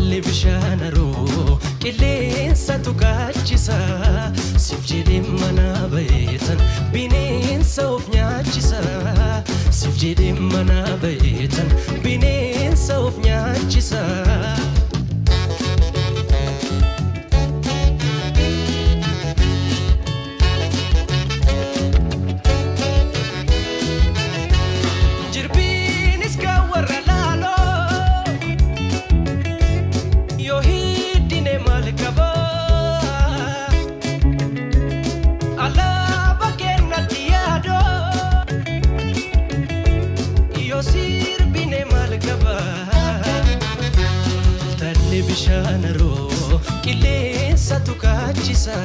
taltalli bishaanaroo qilleensa tuqaachisa siif jedhee mana bayeetan bineensa of nyaachisa siif jedhee mana bayeetan bineensa of nyaachisa bishaanaroo qilleensa tuqaachisa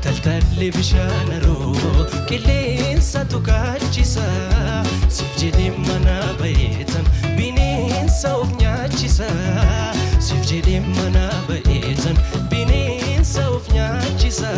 taltalli bishaanaroo qilleensa tuqaachisa siif jedhee mana bayeetan bineensa of nyaachisa siif jedhee mana bayeetan bineensa of nyaachisa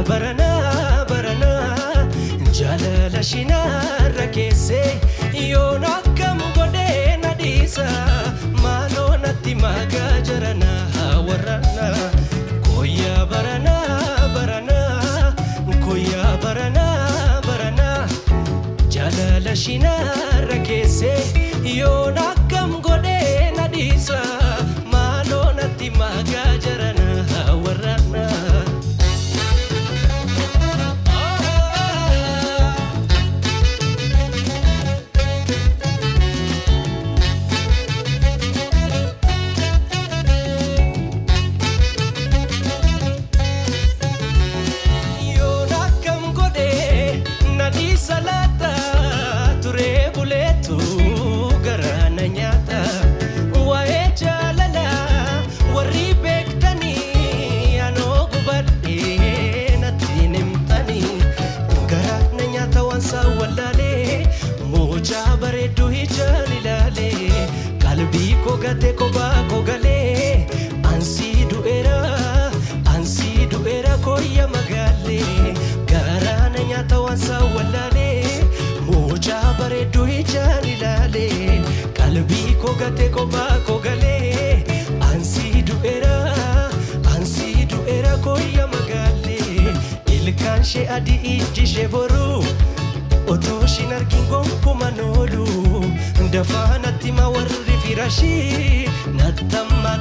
barana barana jalala shinarra kesse yoona kam godhe nadisa malonatti magajarana warana koya barana barana koya barana barana jalala shinarra kesse yoona kam godhe nadisa malonatti magajarana warana salata ture buletu garana nyata wae jalala warri bektani ano gubadde natinimtani garana nyata wansa walale moja baredu hijalilale kalbi ko gate ko ba ko gale ansi duera koya magale garana nyata wansa walale moja baredu hijalilale kalbi ko gate ko ba ko gale ansi duera koya magale ilkan she adi iji she boru otoshin arkingon kumanolu dafanatti ma warri firashi natamma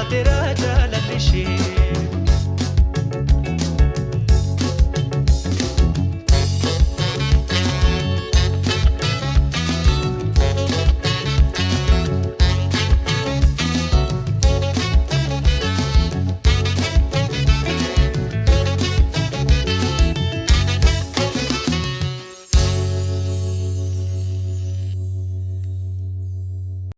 tera jalallishi